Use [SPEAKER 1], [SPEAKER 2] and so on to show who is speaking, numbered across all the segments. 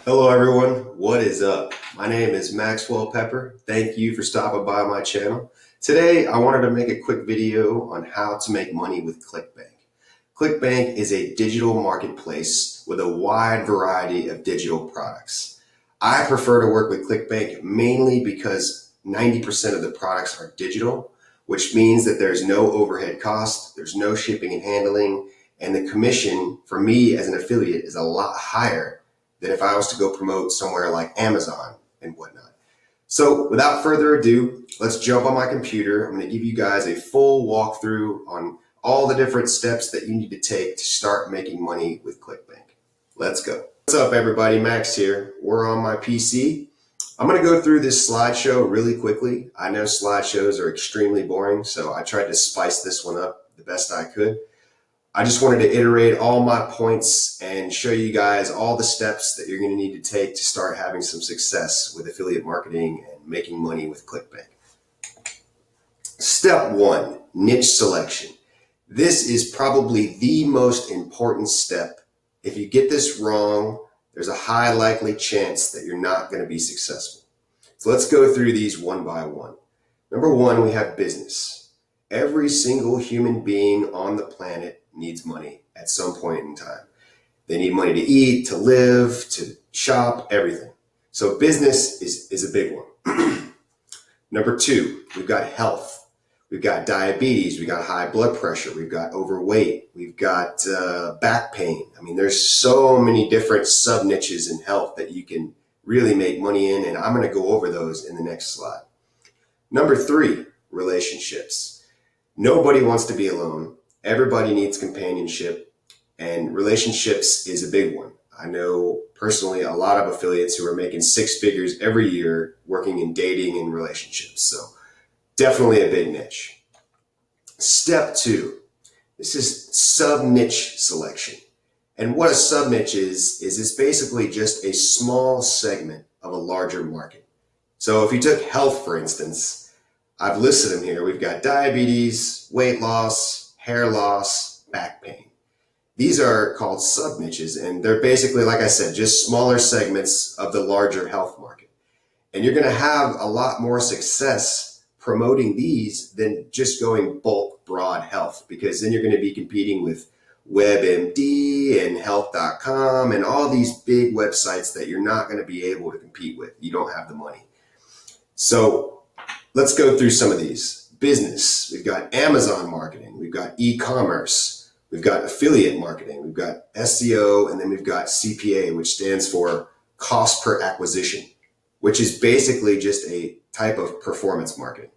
[SPEAKER 1] Hello everyone, what is up? My name is Maxwell Pepper. Thank you for stopping by my channel. Today I wanted to make a quick video on how to make money with Clickbank. Clickbank is a digital marketplace with a wide variety of digital products. I prefer to work with Clickbank mainly because 90% of the products are digital, which means that there's no overhead cost, there's no shipping and handling, and the commission for me as an affiliate is a lot higher than if I was to go promote somewhere like Amazon and whatnot. So without further ado, let's jump on my computer. I'm going to give you guys a full walkthrough on all the different steps that you need to take to start making money with Clickbank. Let's go. What's up everybody, Max here. We're on my PC. I'm going to go through this slideshow really quickly. I know slideshows are extremely boring, so I tried to spice this one up the best I could. I just wanted to iterate all my points and show you guys all the steps that you're going to need to take to start having some success with affiliate marketing and making money with Clickbank. Step one, niche selection. This is probably the most important step. If you get this wrong, there's a high likely chance that you're not going to be successful. So let's go through these one by one. Number one, we have business. Every single human being on the planet needs money at some point in time. They need money to eat, to live, to shop, everything. So business is a big one. Number two, we've got health. We've got diabetes, we've got high blood pressure, we've got overweight, we've got back pain. I mean, there's so many different sub niches in health that you can really make money in, and I'm going to go over those in the next slide. Number three, relationships. Nobody wants to be alone. Everybody needs companionship, and relationships is a big one. I know personally a lot of affiliates who are making six figures every year working in dating and relationships. So definitely a big niche. Step two, this is sub niche selection. And what a sub niche is it's basically just a small segment of a larger market. So if you took health, for instance, I've listed them here. We've got diabetes, weight loss, hair loss, back pain. These are called sub niches, and they're basically, like I said, just smaller segments of the larger health market. And you're going to have a lot more success promoting these than just going bulk broad health, because then you're going to be competing with WebMD and health.com and all these big websites that you're not going to be able to compete with. You don't have the money. So let's go through some of these. Business, we've got Amazon marketing, we've got e-commerce, we've got affiliate marketing, we've got SEO, and then we've got CPA, which stands for cost per acquisition, which is basically just a type of performance marketing.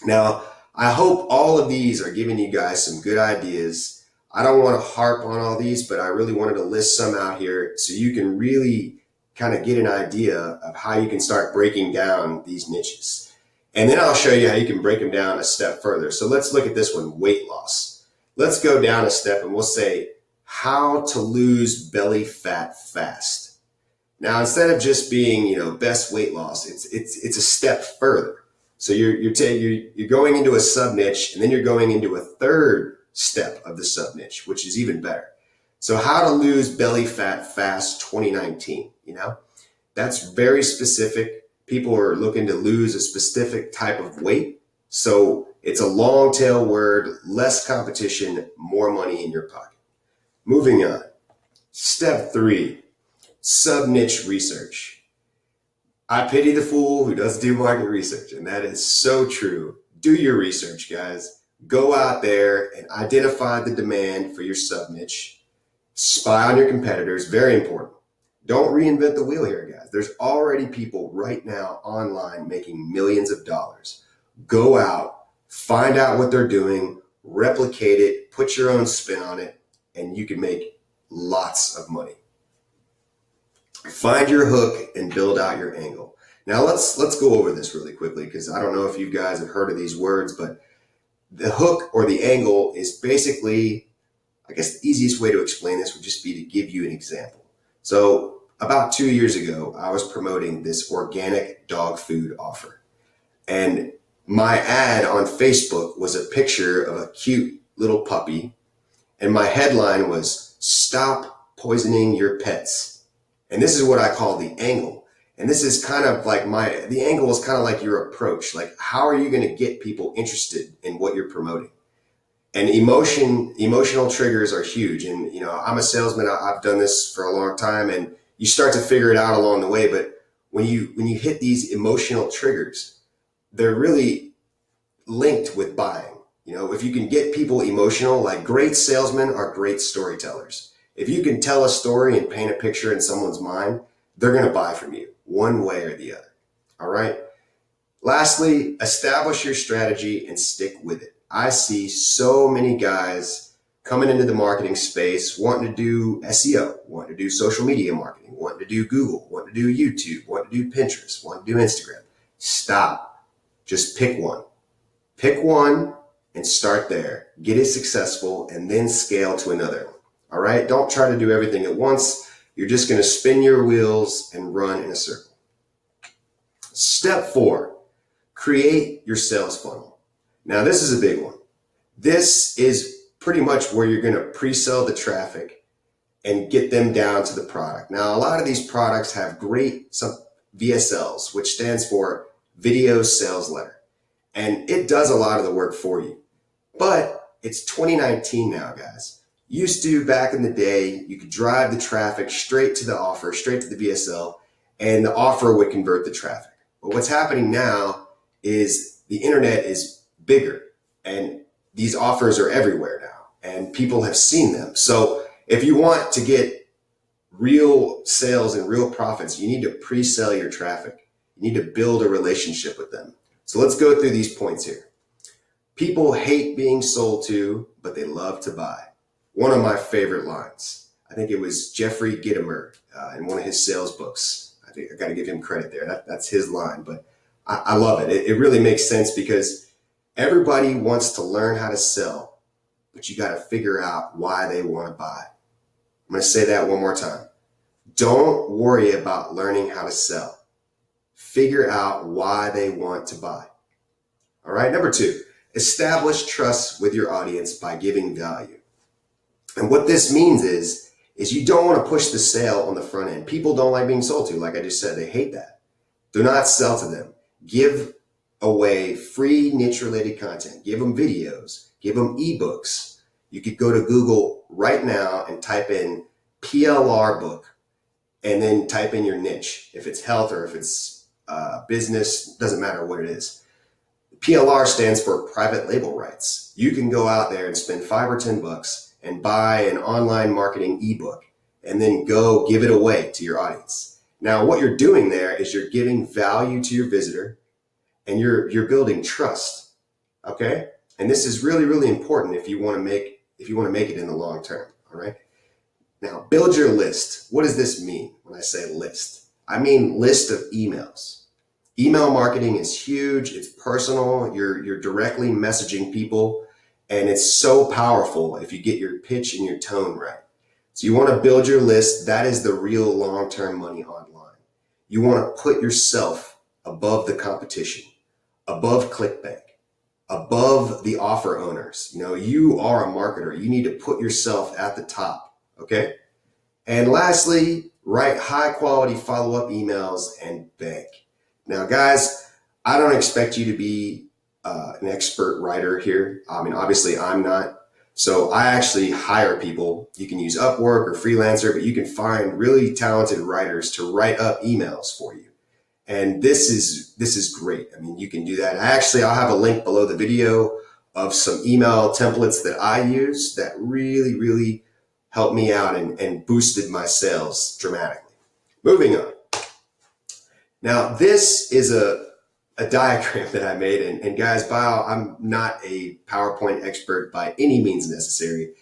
[SPEAKER 1] Now, I hope all of these are giving you guys some good ideas. I don't want to harp on all these, but I really wanted to list some out here so you can really kind of get an idea of how you can start breaking down these niches. And then I'll show you how you can break them down a step further. So let's look at this one, weight loss. Let's go down a step and we'll say how to lose belly fat fast. Now, instead of just being, best weight loss, it's a step further. So you're going into a sub niche, and then you're going into a third step of the sub niche, which is even better. So how to lose belly fat fast 2019, that's very specific. People are looking to lose a specific type of weight. So it's a long tail word, less competition, more money in your pocket. Moving on. Step three, sub niche research. I pity the fool who doesn't do market research, and that is so true. Do your research, guys. Go out there and identify the demand for your sub niche. Spy on your competitors, very important. Don't reinvent the wheel here, guys. There's already people right now online making millions of dollars. Go out, find out what they're doing, replicate it, put your own spin on it, and you can make lots of money. Find your hook and build out your angle. Now let's go over this really quickly, because I don't know if you guys have heard of these words, but the hook or the angle is basically, I guess the easiest way to explain this would just be to give you an example. So about 2 years ago, I was promoting this organic dog food offer. And my ad on Facebook was a picture of a cute little puppy. And my headline was, "Stop poisoning your pets." And this is what I call the angle. And this is kind of like the angle is kind of like your approach. Like, how are you going to get people interested in what you're promoting? And emotional triggers are huge. And, I'm a salesman. I've done this for a long time, and you start to figure it out along the way. But when you hit these emotional triggers, they're really linked with buying. If you can get people emotional, like great salesmen are great storytellers. If you can tell a story and paint a picture in someone's mind, they're going to buy from you one way or the other. All right. Lastly, establish your strategy and stick with it. I see so many guys coming into the marketing space wanting to do SEO, wanting to do social media marketing, wanting to do Google, wanting to do YouTube, wanting to do Pinterest, wanting to do Instagram. Stop. Just pick one. Pick one and start there. Get it successful and then scale to another one. All right? Don't try to do everything at once. You're just going to spin your wheels and run in a circle. Step 4, create your sales funnel. Now, this is a big one. This is pretty much where you're going to pre-sell the traffic and get them down to the product. Now, a lot of these products have some VSLs, which stands for Video Sales Letter. And it does a lot of the work for you. But it's 2019 now, guys. Used to, back in the day, you could drive the traffic straight to the offer, straight to the VSL, and the offer would convert the traffic. But what's happening now is the internet is bigger, and these offers are everywhere now, and people have seen them. So if you want to get real sales and real profits, you need to pre-sell your traffic. You need to build a relationship with them. So let's go through these points here. People hate being sold to, but they love to buy. One of my favorite lines. I think it was Jeffrey Gitomer in one of his sales books. I think I got to give him credit there. That's his line, but I love it. It really makes sense because everybody wants to learn how to sell, but you got to figure out why they want to buy. I'm going to say that one more time. Don't worry about learning how to sell. Figure out why they want to buy. All right. Number 2, establish trust with your audience by giving value. And what this means is you don't want to push the sale on the front end. People don't like being sold to. Like I just said, they hate that. Do not sell to them. Give away free niche-related content. Give them videos. Give them ebooks. You could go to Google right now and type in PLR book and then type in your niche. If it's health or if it's business, doesn't matter what it is. PLR stands for private label rights. You can go out there and spend $5 or $10 and buy an online marketing ebook and then go give it away to your audience. Now, what you're doing there is you're giving value to your visitor and you're building trust. Okay? And this is really, really important if you want to make it in the long term. All right? Now, build your list. What does this mean when I say list? I mean list of emails. Email marketing is huge. It's personal. You're directly messaging people, and it's so powerful if you get your pitch and your tone right. So you want to build your list. That is the real long-term money online. You want to put yourself above the competition, above Clickbank, above the offer owners. You are a marketer. You need to put yourself at the top. Okay. And lastly, write high quality follow-up emails and bank. Now, guys, I don't expect you to be an expert writer here. I mean, obviously I'm not. So I actually hire people. You can use Upwork or Freelancer, but you can find really talented writers to write up emails for you. And this is great. I mean, you can do that. I'll have a link below the video of some email templates that I use that really, really helped me out and boosted my sales dramatically. Moving on. Now, this is a diagram that I made, and guys, I'm not a PowerPoint expert by any means necessary.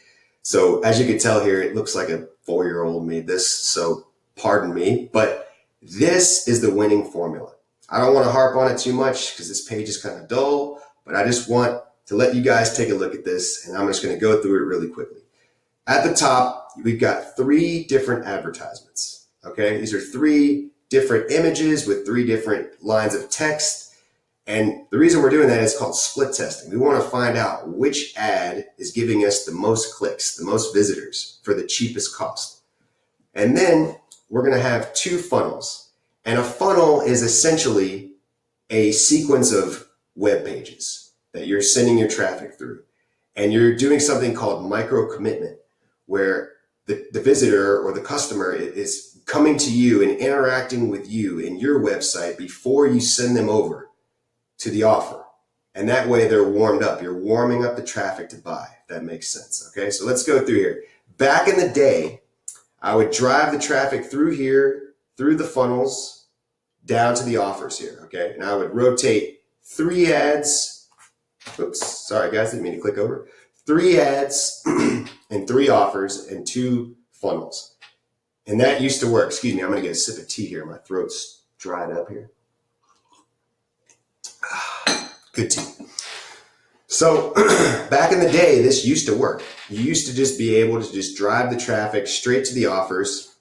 [SPEAKER 1] So as you can tell here, it looks like a 4-year-old made this, so pardon me, but this is the winning formula. I don't want to harp on it too much because this page is kind of dull, but I just want to let you guys take a look at this, and I'm just going to go through it really quickly. At the top, we've got 3 different advertisements, okay? These are 3 different images with 3 different lines of text. And the reason we're doing that is called split testing. We want to find out which ad is giving us the most clicks, the most visitors for the cheapest cost. And then we're going to have 2 funnels. And a funnel is essentially a sequence of web pages that you're sending your traffic through. And you're doing something called micro commitment, where the visitor or the customer is coming to you and interacting with you in your website before you send them over to the offer. And that way they're warmed up. You're warming up the traffic to buy, if that makes sense. Okay, so let's go through here. Back in the day, I would drive the traffic through here, through the funnels, down to the offers here, okay? And I would rotate 3 ads. Oops, sorry guys, didn't mean to click over. 3 ads and 3 offers and 2 funnels. And that used to work. Excuse me, I'm gonna get a sip of tea here. My throat's dried up here. Good tea. So back in the day, this used to work. You used to just be able to just drive the traffic straight to the offers,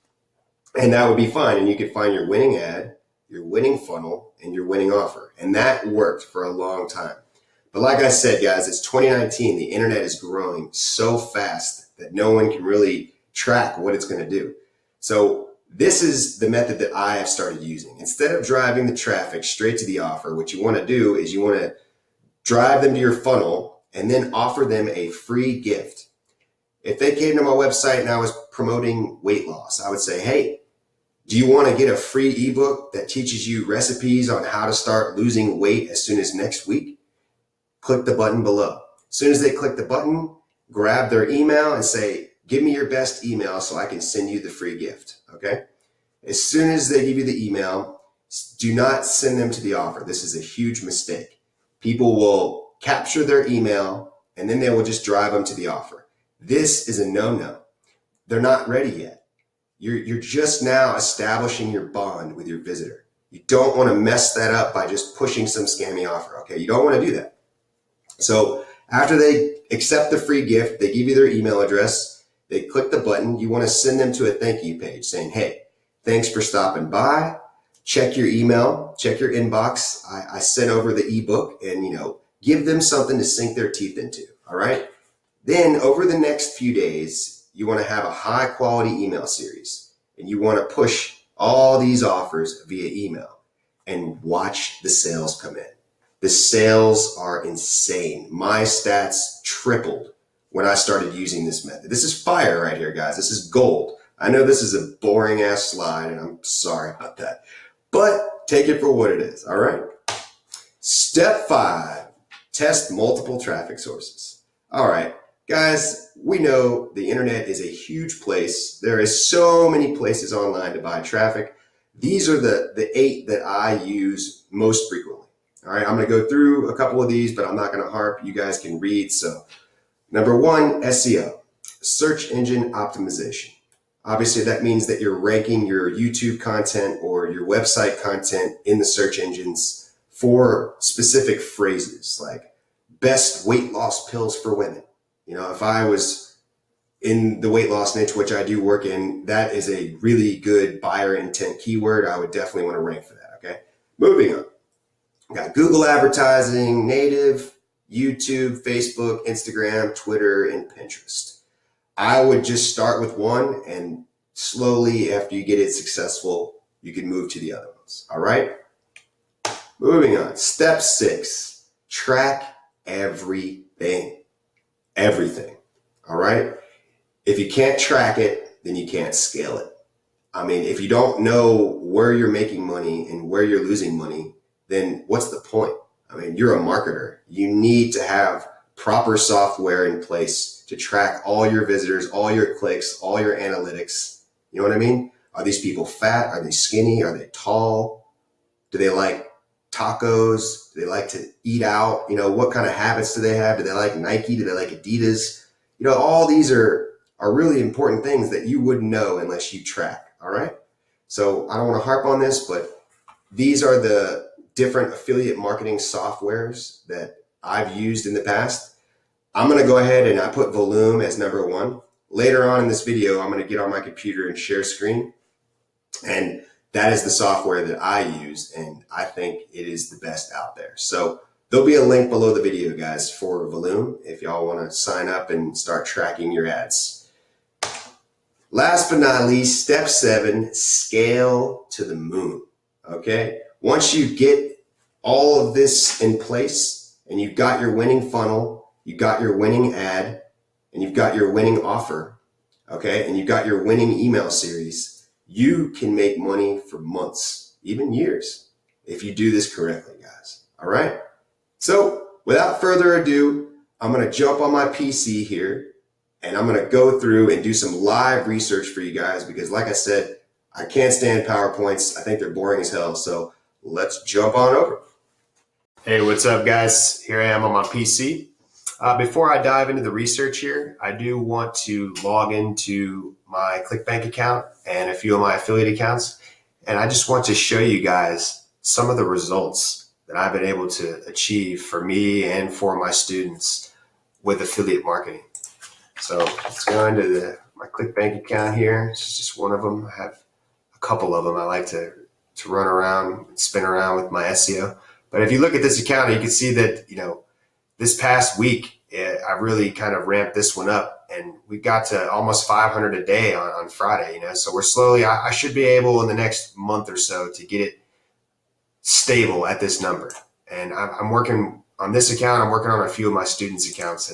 [SPEAKER 1] and that would be fine. And you could find your winning ad, your winning funnel, and your winning offer. And that worked for a long time. But like I said, guys, it's 2019. The internet is growing so fast that no one can really track what it's going to do. So this is the method that I have started using. Instead of driving the traffic straight to the offer, what you want to do is you want to drive them to your funnel and then offer them a free gift. If they came to my website and I was promoting weight loss, I would say, hey, do you want to get a free ebook that teaches you recipes on how to start losing weight as soon as next week? Click the button below. As soon as they click the button, grab their email and say, give me your best email so I can send you the free gift, okay? As soon as they give you the email, do not send them to the offer. This is a huge mistake. People will capture their email and then they will just drive them to the offer. This is a no-no. They're not ready yet. You're just now establishing your bond with your visitor. You don't want to mess that up by just pushing some scammy offer, okay? You don't want to do that. So after they accept the free gift, they give you their email address, they click the button, you want to send them to a thank you page saying, hey, thanks for stopping by. Check your email, check your inbox. I sent over the ebook and, give them something to sink their teeth into, all right? Then over the next few days, you want to have a high quality email series and you want to push all these offers via email and watch the sales come in. The sales are insane. My stats tripled when I started using this method. This is fire right here, guys. This is gold. I know this is a boring ass slide and I'm sorry about that. But take it for what it is, all right? Step 5, test multiple traffic sources. All right, guys, we know the internet is a huge place. There is so many places online to buy traffic. These are the 8 that I use most frequently. All right, I'm gonna go through a couple of these, but I'm not gonna harp. You guys can read. So number 1, SEO, search engine optimization. Obviously, that means that you're ranking your YouTube content or your website content in the search engines for specific phrases like best weight loss pills for women. If I was in the weight loss niche, which I do work in, that is a really good buyer intent keyword. I would definitely want to rank for that, okay? Moving on. We got Google advertising, native, YouTube, Facebook, Instagram, Twitter, and Pinterest. I would just start with one and slowly, after you get it successful, you can move to the other ones. All right. Moving on. Step 6, track everything. Everything. All right. If you can't track it, then you can't scale it. I mean, if you don't know where you're making money and where you're losing money, then what's the point? I mean, you're a marketer. You need to have proper software in place to track all your visitors, all your clicks, all your analytics. You know what I mean? Are these people fat? Are they skinny? Are they tall? Do they like tacos? Do they like to eat out? What kind of habits do they have? Do they like Nike? Do they like Adidas? All these are really important things that you wouldn't know unless you track. All right. So I don't want to harp on this, but these are the different affiliate marketing softwares that I've used in the past. I'm going to go ahead and I put Volume as number 1. Later on in this video, I'm going to get on my computer and share screen. And that is the software that I use. And I think it is the best out there. So there'll be a link below the video, guys, for Volume if y'all want to sign up and start tracking your ads. Last but not least, step 7, scale to the moon. Okay. Once you get all of this in place and you've got your winning funnel, you've got your winning ad, and you've got your winning offer, okay, and you've got your winning email series, you can make money for months, even years, if you do this correctly, guys. All right. So without further ado, I'm going to jump on my PC here and I'm going to go through and do some live research for you guys because, like I said, I can't stand PowerPoints. I think they're boring as hell. So let's jump on over. Hey, what's up, guys? Here I am on my PC. Before I dive into the research here, I do want to log into my Clickbank account and a few of my affiliate accounts. And I just want to show you guys some of the results that I've been able to achieve for me and for my students with affiliate marketing. So let's go into my Clickbank account here. This is just one of them. I have a couple of them. I like to run around, spin around with my SEO. But if you look at this account, you can see that, this past week, I really kind of ramped this one up and we got to almost 500 a day on Friday, so we're slowly, I should be able in the next month or so to get it stable at this number. And I'm working on this account. I'm working on a few of my students' accounts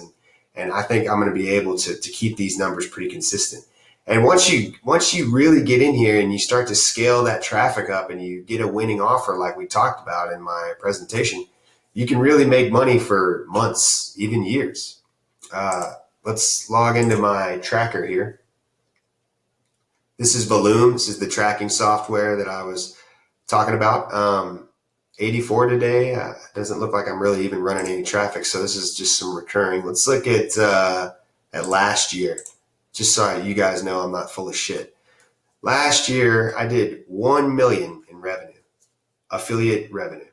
[SPEAKER 1] and I think I'm going to be able to keep these numbers pretty consistent. And once you really get in here and you start to scale that traffic up and you get a winning offer like we talked about in my presentation, you can really make money for months, even years. Let's log into my tracker here. This is Volume. This is the tracking software that I was talking about. 84 today. Doesn't look like I'm really even running any traffic. So this is just some recurring. Let's look at last year, just so you guys know I'm not full of shit. Last year, I did 1 million in revenue, affiliate revenue.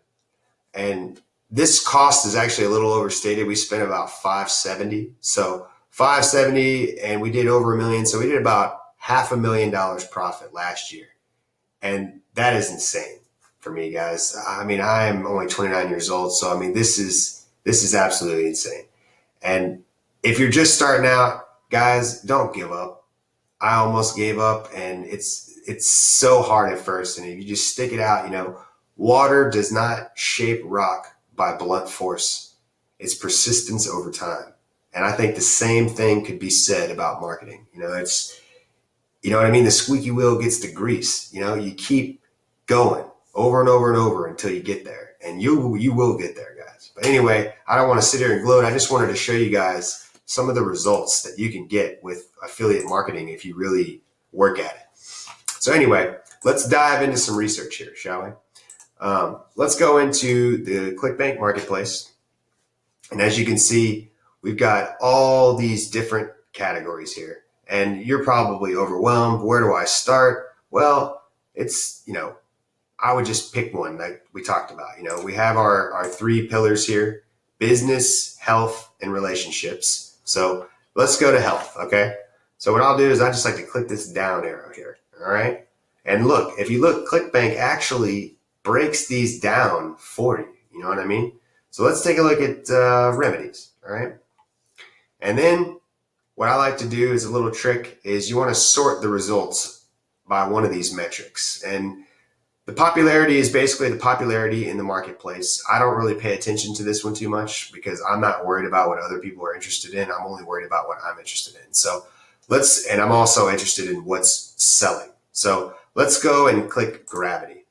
[SPEAKER 1] And this cost is actually a little overstated. We spent about 570. So 570 and we did over 1 million. So we did about $500,000 profit last year. And that is insane for me, guys. I mean, I'm only 29 years old. So, I mean, this is absolutely insane. And if you're just starting out, guys, don't give up. I almost gave up and it's so hard at first. And if you just stick it out, water does not shape rock by blunt force. It's persistence over time. And I think the same thing could be said about marketing. It's, you know what I mean? The squeaky wheel gets the grease. You keep going over and over and over until you get there. And you will get there, guys. But anyway, I don't want to sit here and gloat. I just wanted to show you guys some of the results that you can get with affiliate marketing if you really work at it. So anyway, let's dive into some research here, shall we? Let's go into the Clickbank marketplace. And as you can see, we've got all these different categories here. And you're probably overwhelmed. Where do I start? Well, it's, I would just pick one like we talked about. We have our 3 pillars here: business, health, and relationships. So let's go to health, okay? So what I'll do is I just like to click this down arrow here, all right? And look, if you look, Clickbank actually breaks these down for you. You know what I mean? So let's take a look at remedies, all right? And then what I like to do is a little trick is you want to sort the results by one of these metrics. And the popularity is basically the popularity in the marketplace. I don't really pay attention to this one too much because I'm not worried about what other people are interested in. I'm only worried about what I'm interested in. So and I'm also interested in what's selling. So let's go and click gravity.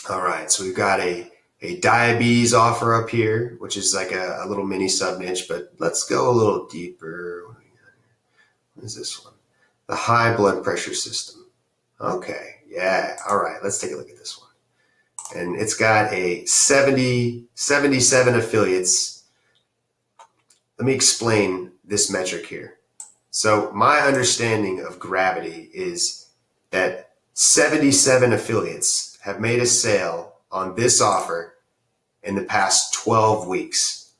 [SPEAKER 1] All right, so we've got a diabetes offer up here, which is like a little mini sub niche, but let's go a little deeper. What is this one? The high blood pressure system. Okay, yeah, all right, let's take a look at this one. And it's got a 77 affiliates. Let me explain this metric here. So my understanding of gravity is that 77 affiliates have made a sale on this offer in the past 12 weeks.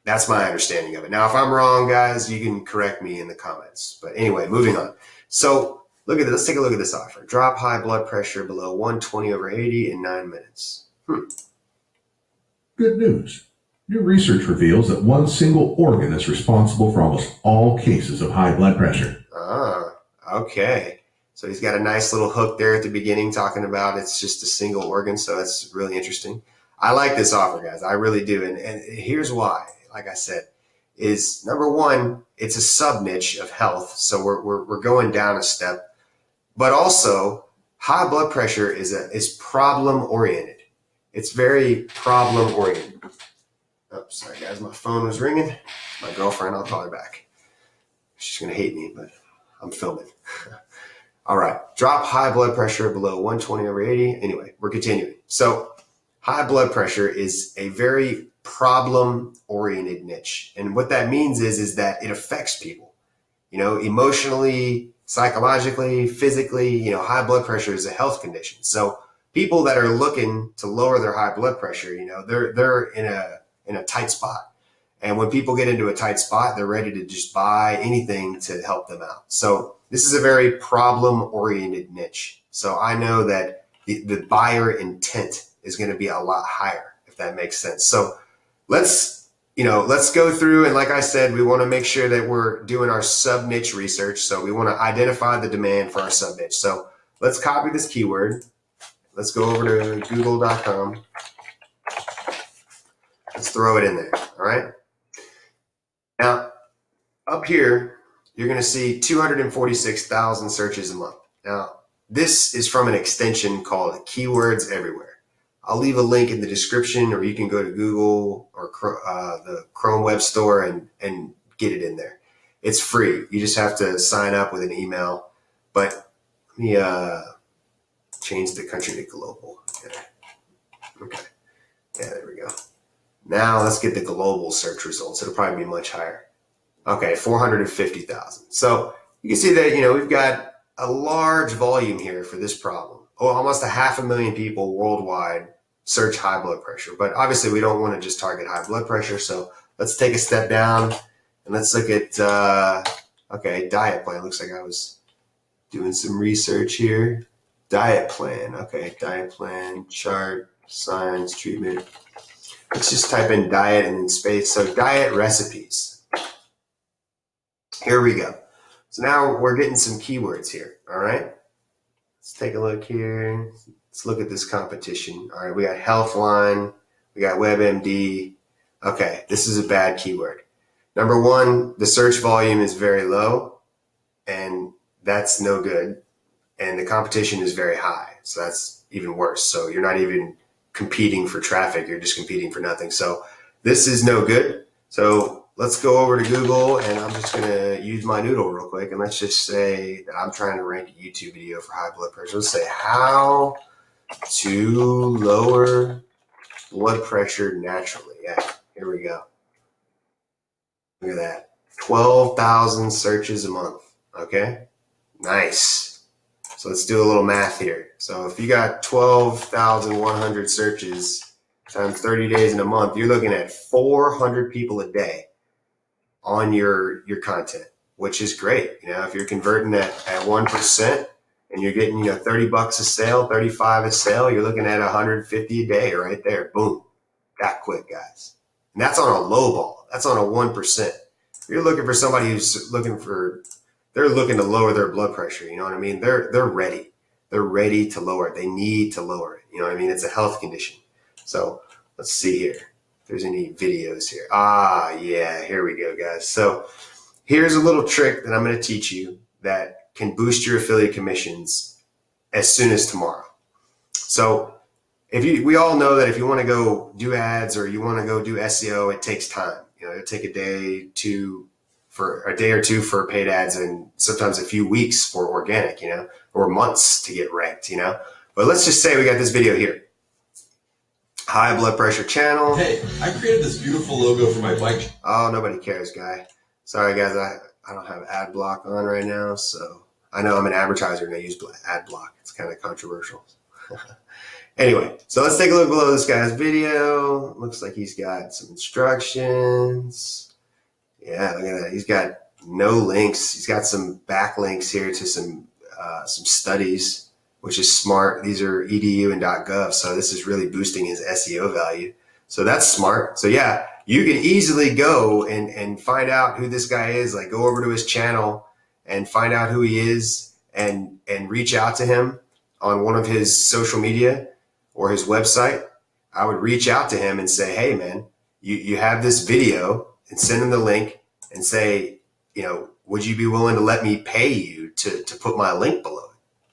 [SPEAKER 1] That's my understanding of it. Now, if I'm wrong, guys, you can correct me in the comments. But anyway, moving on. So look at this. Let's take a look at this offer. Drop high blood pressure below 120/80 in 9 minutes.
[SPEAKER 2] Good news. New research reveals that one single organ is responsible for almost all cases of high blood pressure.
[SPEAKER 1] Ah, okay. So he's got a nice little hook there at the beginning talking about it's just a single organ. So that's really interesting. I like this offer, guys. I really do. And here's why, like I said, is number one, it's a sub niche of health. So we're going down a step, but also high blood pressure is problem oriented. It's very problem oriented. Oh, sorry guys, my phone was ringing. My girlfriend, I'll call her back. She's going to hate me, but I'm filming. All right. Drop high blood pressure below 120/80. Anyway, we're continuing. So high blood pressure is a very problem-oriented niche. And what that means is that it affects people, emotionally, psychologically, physically. High blood pressure is a health condition. So people that are looking to lower their high blood pressure, they're in a tight spot. And when people get into a tight spot, they're ready to just buy anything to help them out. So this is a very problem-oriented niche. So I know that the buyer intent is going to be a lot higher, if that makes sense. So let's go through. And like I said, we want to make sure that we're doing our sub-niche research. So we want to identify the demand for our sub-niche. So let's copy this keyword. Let's go over to google.com. Let's throw it in there. All right. Now, up here, you're going to see 246,000 searches a month. Now, this is from an extension called Keywords Everywhere. I'll leave a link in the description, or you can go to Google or the Chrome Web Store and get it in there. It's free. You just have to sign up with an email. But let me change the country to global. Okay. Yeah, there we go. Now let's get the global search results. It'll probably be much higher. Okay, 450,000. So you can see that, we've got a large volume here for this problem. Almost 500,000 people worldwide search high blood pressure. But obviously we don't want to just target high blood pressure. So let's take a step down and let's look at, diet plan. Looks like I was doing some research here. Diet plan. Okay, diet plan, chart, science, treatment. Let's just type in diet and in space. So diet recipes. Here we go. So now we're getting some keywords here. All right. Let's take a look here. Let's look at this competition. All right. We got Healthline. We got WebMD. Okay. This is a bad keyword. Number one, the search volume is very low, and that's no good. And the competition is very high. So that's even worse. So you're not even competing for traffic. You're just competing for nothing. So this is no good. So let's go over to Google, and I'm just going to use my noodle real quick. And let's just say that I'm trying to rank a YouTube video for high blood pressure. Let's say how to lower blood pressure naturally. Yeah, here we go. Look at that. 12,000 searches a month. Okay, nice. So let's do a little math here. So if you got 12,100 searches times 30 days in a month, you're looking at 400 people a day on your content, which is great. If you're converting at 1% and you're getting, $30 a sale, 35 a sale, you're looking at 150 a day right there. Boom. That quick, guys. And that's on a low ball. That's on a 1%. If you're looking for somebody who's they're looking to lower their blood pressure. You know what I mean? They're ready. They're ready to lower it. They need to lower it. You know what I mean? It's a health condition. So let's see here. If there's any videos here. Yeah, here we go, guys. So here's a little trick that I'm going to teach you that can boost your affiliate commissions as soon as tomorrow. So we all know that if you want to go do ads or you want to go do SEO, it takes time. It'll take a day or two for paid ads, and sometimes a few weeks for organic, or months to get ranked, But let's just say we got this video here. High blood pressure channel.
[SPEAKER 3] Hey, I created this beautiful logo for my bike.
[SPEAKER 1] Oh, nobody cares, guy. Sorry, guys. I don't have ad block on right now, so I know I'm an advertiser and I use ad block. It's kind of controversial. Anyway, so let's take a look below this guy's video. Looks like he's got some instructions. Yeah, look at that. He's got no links. He's got some backlinks here to some studies, which is smart. These are edu and .gov, so this is really boosting his SEO value. So that's smart. So yeah, you could easily go and find out who this guy is. Like go over to his channel and find out who he is and reach out to him on one of his social media or his website. I would reach out to him and say, hey man, you have this video, and send him the link and say, would you be willing to let me pay you to put my link below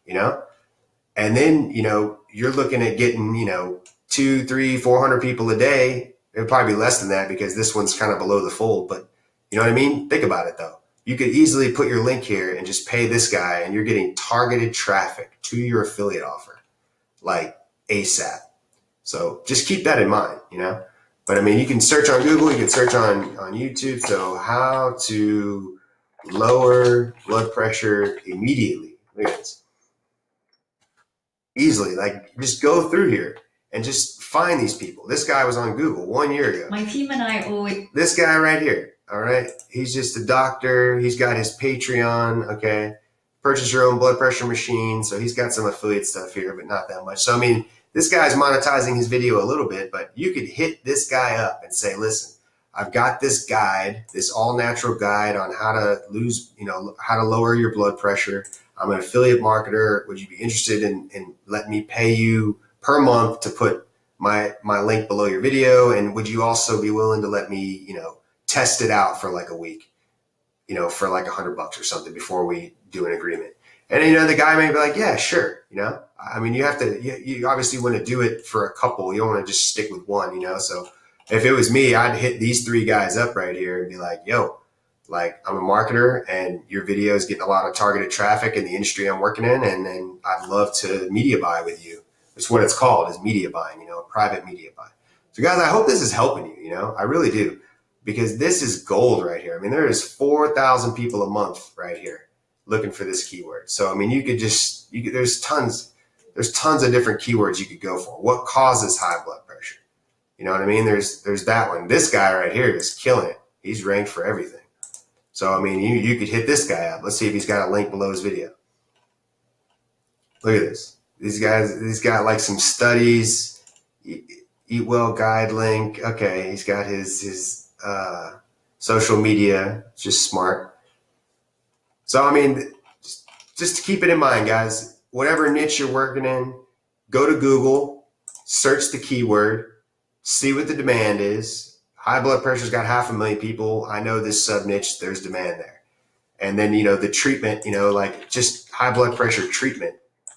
[SPEAKER 1] it, And then, you're looking at getting, 200, 300, 400 people a day. It'd probably be less than that because this one's kind of below the fold, but you know what I mean? Think about it though. You could easily put your link here and just pay this guy, and you're getting targeted traffic to your affiliate offer like ASAP. So just keep that in mind, But I mean, you can search on Google, you can search on YouTube. So how to lower blood pressure immediately. Look at this. Easily, like just go through here and just find these people. This guy was on Google 1 year ago.
[SPEAKER 4] My team and I always.
[SPEAKER 1] This guy right here, all right? He's just a doctor. He's got his Patreon, okay? Purchase your own blood pressure machine. So he's got some affiliate stuff here, but not that much. So, I mean, this guy's monetizing his video a little bit, but you could hit this guy up and say, listen, I've got this guide, this all natural guide on how to how to lower your blood pressure. I'm an affiliate marketer. Would you be interested in letting me pay you per month to put my link below your video? And would you also be willing to let me, test it out for like a week, for like $100 or something before we do an agreement? And, the guy may be like, yeah, sure. I mean, you obviously want to do it for a couple. You don't want to just stick with one, So if it was me, I'd hit these 3 guys up right here and be like, yo, like I'm a marketer and your video is getting a lot of targeted traffic in the industry I'm working in. And I'd love to media buy with you. It's what it's called, is media buying, private media buy. So guys, I hope this is helping you, I really do, because this is gold right here. I mean, there is 4,000 people a month right here looking for this keyword. So, I mean, there's tons of different keywords you could go for. What causes high blood pressure? You know what I mean? There's that one. This guy right here is killing it. He's ranked for everything. So, I mean, you could hit this guy up. Let's see if he's got a link below his video. Look at this. He's got like some studies, eat well guide link. Okay. He's got his social media, just smart. So, I mean, just to keep it in mind, guys, whatever niche you're working in, go to Google, search the keyword, see what the demand is. High blood pressure's got 500,000 people. I know this sub niche, there's demand there. And then, the treatment, like just high blood pressure treatment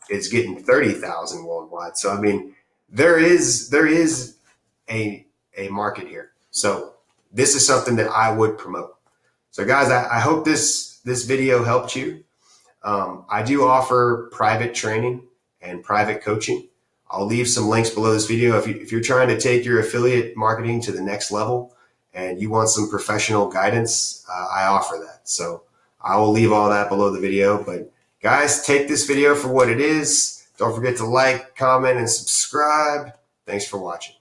[SPEAKER 1] is getting 30,000 worldwide. So, I mean, there is a market here. So this is something that I would promote. So guys, I hope this video helped you. I do offer private training and private coaching. I'll leave some links below this video. If you're trying to take your affiliate marketing to the next level and you want some professional guidance, I offer that. So I will leave all that below the video. But guys, take this video for what it is. Don't forget to like, comment, and subscribe. Thanks for watching.